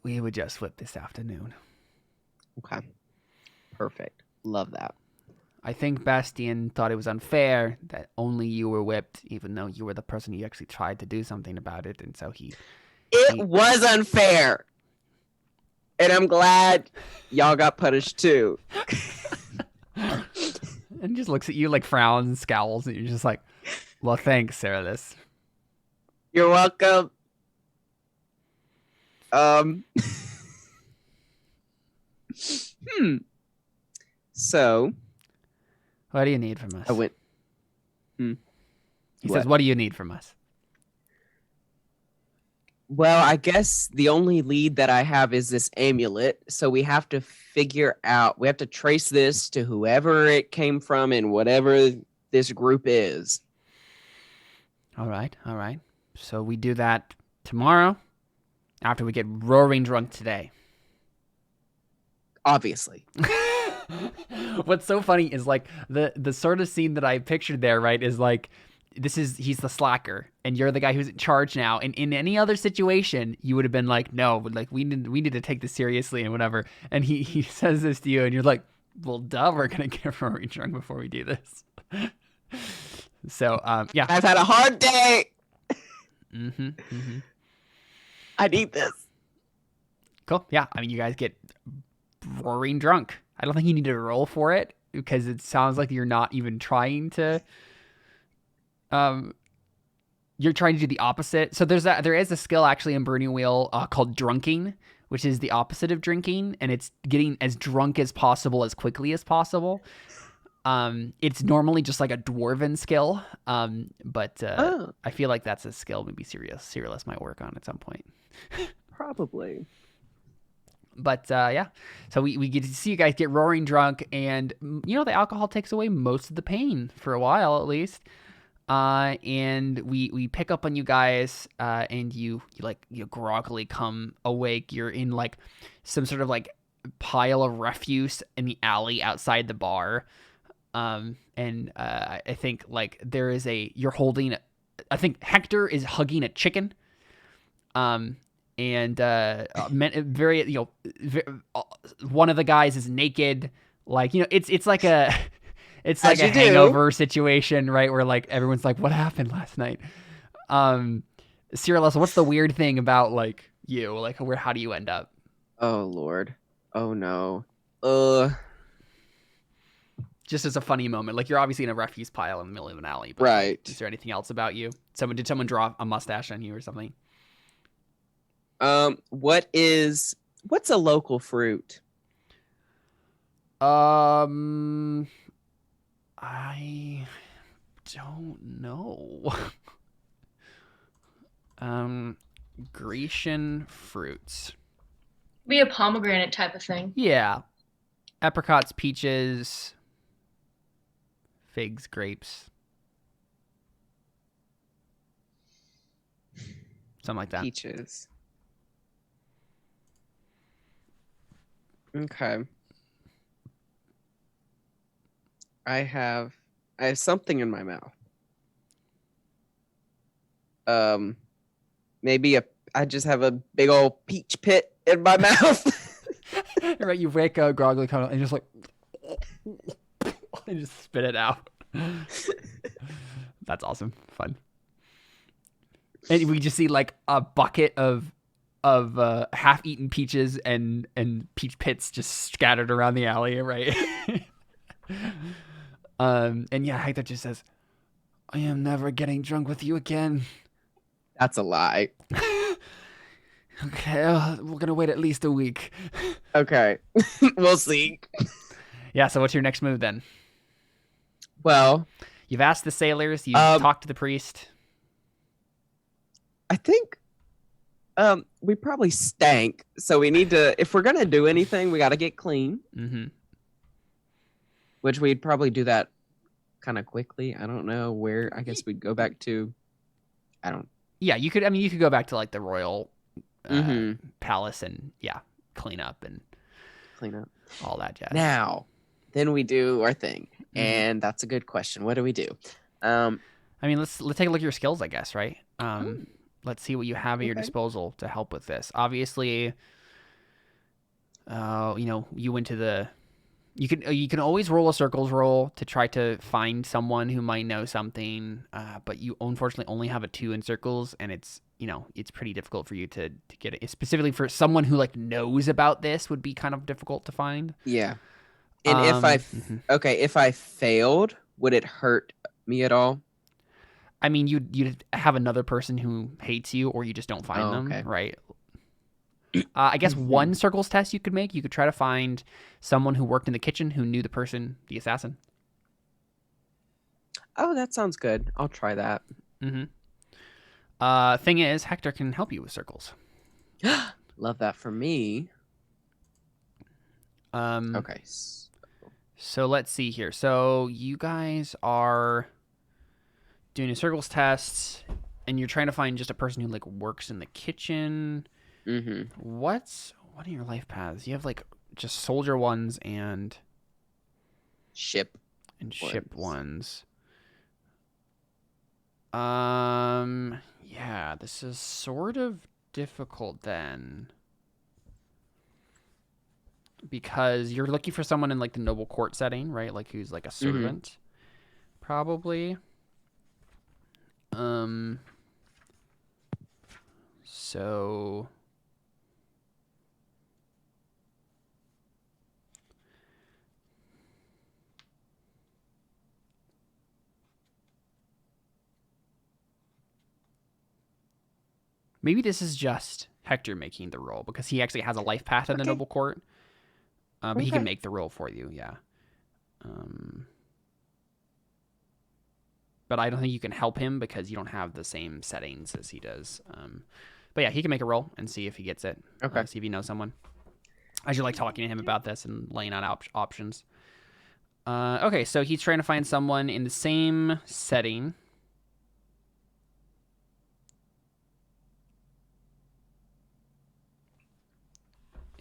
We were just whipped this afternoon.
Okay. Perfect. Love that.
I think Bastian thought it was unfair that only you were whipped, even though you were the person who actually tried to do something about it, and so
It was unfair. And I'm glad y'all got punished too.
And just looks at you, like frowns and scowls, and you're just like, well, thanks, Cyrillus.
You're welcome. Um. So
What do you need from us?
I went.
He says, "What do you need from us?"
Well, I guess the only lead that I have is this amulet. So we have to we have to trace this to whoever it came from and whatever this group is.
All right. So we do that tomorrow after we get roaring drunk today.
Obviously.
What's so funny is like the sort of scene that I pictured there, right, is like he's the slacker and you're the guy who's in charge now, and in any other situation you would have been like, no, like we need to take this seriously and whatever, and he says this to you and you're like, well, duh, we're gonna get roaring drunk before we do this. So yeah,
I've had a hard day.
mm-hmm.
I need this.
Cool. Yeah, I mean, you guys get roaring drunk. I don't think you need to roll for it because it sounds like you're not even trying to you're trying to do the opposite. So there is a skill actually in Burning Wheel called drunking, which is the opposite of drinking, and it's getting as drunk as possible as quickly as possible. It's normally just like a dwarven skill, but I feel like that's a skill maybe Cyrillus might work on at some point.
Probably.
But yeah, so we get to see you guys get roaring drunk, and the alcohol takes away most of the pain for a while at least. And we pick up on you guys, and you groggily come awake. You're in like some sort of like pile of refuse in the alley outside the bar. And I think like you're holding, I think Hector is hugging a chicken. And very, one of the guys is naked. Like, it's like a, it's like a hangover situation, right? Where like everyone's like, what happened last night? Cyrillus, what's the weird thing about like you? Like, how do you end up?
Oh Lord. Oh no.
Just as a funny moment, like you're obviously in a refuse pile in the middle of an alley. But
right.
Is there anything else about you? Did someone draw a mustache on you or something?
What's a local fruit?
I don't know. Grecian fruits.
Be a pomegranate type of thing.
Yeah. Apricots, peaches, figs, grapes. Something like that.
Peaches. Okay. I have something in my mouth. Maybe I just have a big old peach pit in my mouth.
Right, you wake up groggily kind of and just like and just spit it out. That's awesome. Fun. And we just see like a bucket of half-eaten peaches and peach pits just scattered around the alley, right? And yeah, Hector just says, I am never getting drunk with you again.
That's a lie.
Okay, we're gonna wait at least a week.
Okay. We'll see.
Yeah, so what's your next move then?
Well,
you've asked the sailors, you've talked to the priest.
I think we probably stank, so we need to, if we're gonna do anything, we gotta get clean.
Mm-hmm.
Which we'd probably do that kind of quickly. I don't know where. I guess we'd go back to.
Yeah, you could. I mean, you could go back to like the royal palace and clean up all that jazz.
Now, then we do our thing, and that's a good question. What do we do?
I mean, let's take a look at your skills, I guess, right? Let's see what you have at your disposal to help with this. Obviously, you went to the. You can always roll a circles roll to try to find someone who might know something, but you unfortunately only have a 2 in circles, and it's pretty difficult for you to get it. Specifically for someone who like knows about this would be kind of difficult to find.
Yeah. And if I failed, would it hurt me at all?
I mean, you'd have another person who hates you, or you just don't find them, right? I guess one circles test you could make. You could try to find someone who worked in the kitchen who knew the assassin.
Oh, that sounds good. I'll try that.
Thing is, Hector can help you with circles.
Love that for me. Okay.
So let's see here. So you guys are doing a circles test, and you're trying to find just a person who like works in the kitchen. What are your life paths? You have like just soldier ones and
ship
ones. Yeah, this is sort of difficult then. Because you're looking for someone in like the noble court setting, right? Like who's like a servant, probably. So maybe this is just Hector making the roll because he actually has a life path in the noble court. But he can make the roll for you, yeah. But I don't think you can help him because you don't have the same settings as he does. But yeah, he can make a roll and see if he gets it.
Okay.
See if he knows someone. I should like talking to him about this and laying out options. Okay, so he's trying to find someone in the same setting.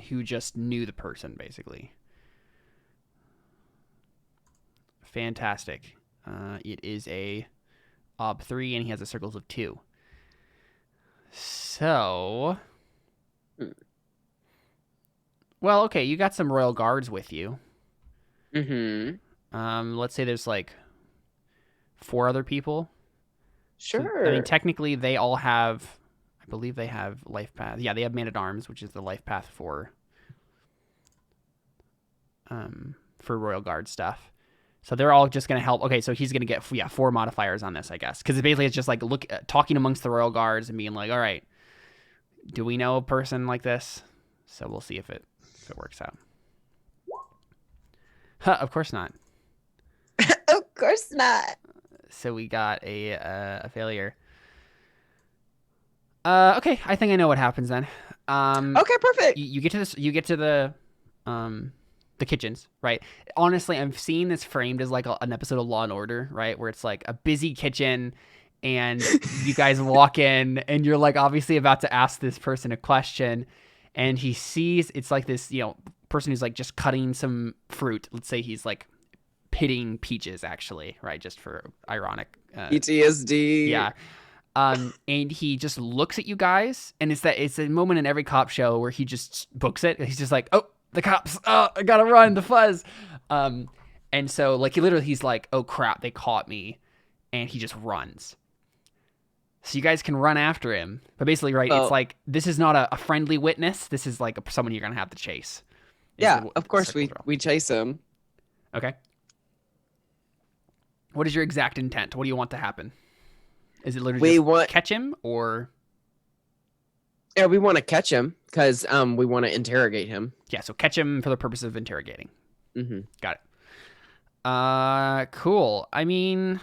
Who just knew the person, basically. Fantastic. It is a ob 3, and he has a circles of 2. So... Well, okay, you got some royal guards with you. Let's say there's like 4 other people.
Sure.
So, I mean, technically, they all have... I believe they have life path. Yeah, they have man-at-arms, which is the life path for royal guard stuff. So they're all just gonna help. Okay, so he's gonna get 4 modifiers on this, I guess, because basically it's just like talking amongst the royal guards and being like, all right, do we know a person like this? So we'll see if it works out. Of course not.
Of course not.
So we got a failure. Okay, I think I know what happens then.
Okay, perfect.
You get to this. You get to the kitchens, right? Honestly, I'm seeing this framed as like an episode of Law and Order, right, where it's like a busy kitchen, and you guys walk in, and you're like obviously about to ask this person a question, and he sees it's like this, person who's like just cutting some fruit. Let's say he's like pitting peaches, actually, right? Just for ironic
PTSD.
Yeah. And he just looks at you guys, and it's a moment in every cop show where he just books it. He's just like, oh, the cops, oh, I gotta run, the fuzz. And so like he's like, oh crap, they caught me, and he just runs. So you guys can run after him, but basically, right, it's like this is not a friendly witness. This is like someone you're gonna have to chase.
Yeah, of course we chase him.
Okay. What is your exact intent? What do you want to happen? Is it literally catch him, or?
Yeah, we want to catch him because we want to interrogate him.
Yeah, so catch him for the purpose of interrogating. Got it. Cool. I mean,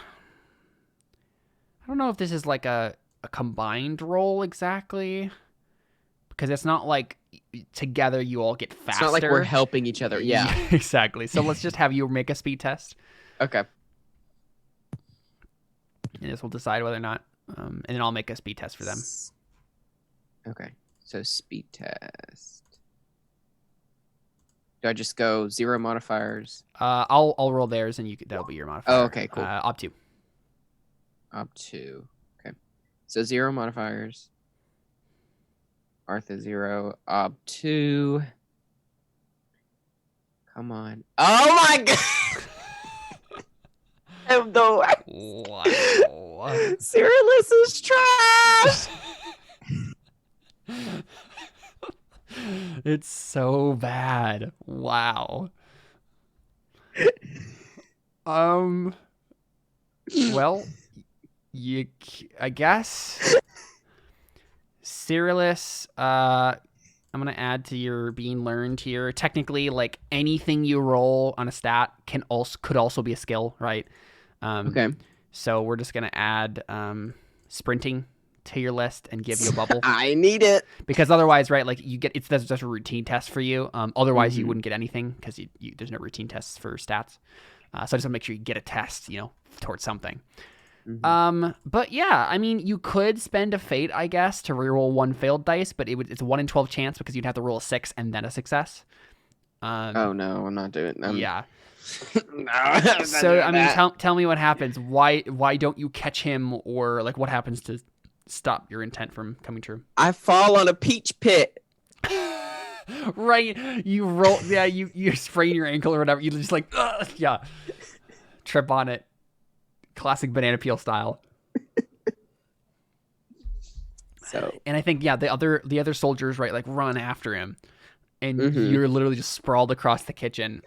I don't know if this is like a combined roll exactly, because it's not like together you all get faster.
It's not like we're helping each other. Yeah,
exactly. So let's just have you make a speed test.
Okay.
And this will decide whether or not, and then I'll make a speed test for them.
Okay, so speed test. Do I just go 0 modifiers?
I'll roll theirs, and that'll be your modifier.
Oh, okay, cool.
Op 2.
Op 2. Okay, so 0 modifiers. Artha 0. Op 2. Come on. Oh my god! I'm the worst.
Wow.
Cyrillus is trash.
It's so bad. Wow. Well, I guess Cyrillus, I'm gonna add to your being learned here. Technically, like anything you roll on a stat could also be a skill, right?
Okay.
So we're just gonna add sprinting to your list and give you a bubble.
I need it.
Because otherwise, right, like that's just a routine test for you. Otherwise, you wouldn't get anything because there's no routine tests for stats. So I just want to make sure you get a test, towards something. But yeah, I mean, you could spend a fate, I guess, to reroll one failed dice, but it's a 1 in 12 chance because you'd have to roll a 6 and then a success.
Oh no, I'm not doing it.
Yeah.
No, I'm not
So
doing
I mean,
that.
tell me what happens. Why don't you catch him, or like what happens to stop your intent from coming true?
I fall on a peach pit.
Right, you roll. Yeah, you sprain your ankle or whatever. You just like, yeah, trip on it. Classic banana peel style.
So,
and I think the other soldiers, right, like run after him, and
Mhm.
you're literally just sprawled across the kitchen.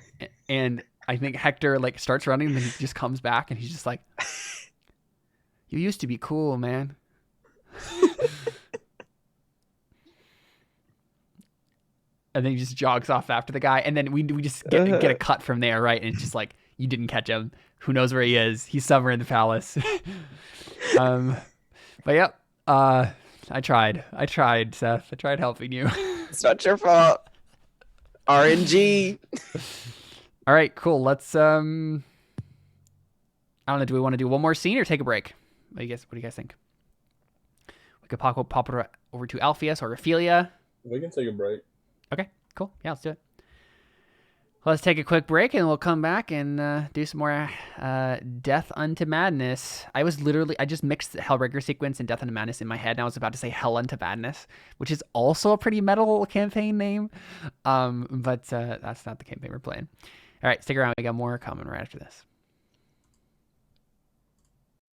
And I think Hector like starts running, and then he just comes back, and he's just like, "You used to be cool, man." And then he just jogs off after the guy, and then we just get a cut from there, right? And it's just like, you didn't catch him. Who knows where he is? He's somewhere in the palace. But yep, I tried, Seth. I tried helping you.
it's not your fault. RNG.
All right, cool. Let's I don't know. Do we want to do one more scene or take a break? What do you guys think? We could pop it over to Alpheus or Ophelia.
We can take a break.
Okay, cool. Yeah, let's do it. Let's take a quick break and we'll come back and do some more Death Unto Madness. I just mixed the Hellbreaker sequence and Death Unto Madness in my head, and I was about to say Hell Unto Madness, which is also a pretty metal campaign name. But that's not the campaign we're playing. All right, stick around. We got more coming right after this.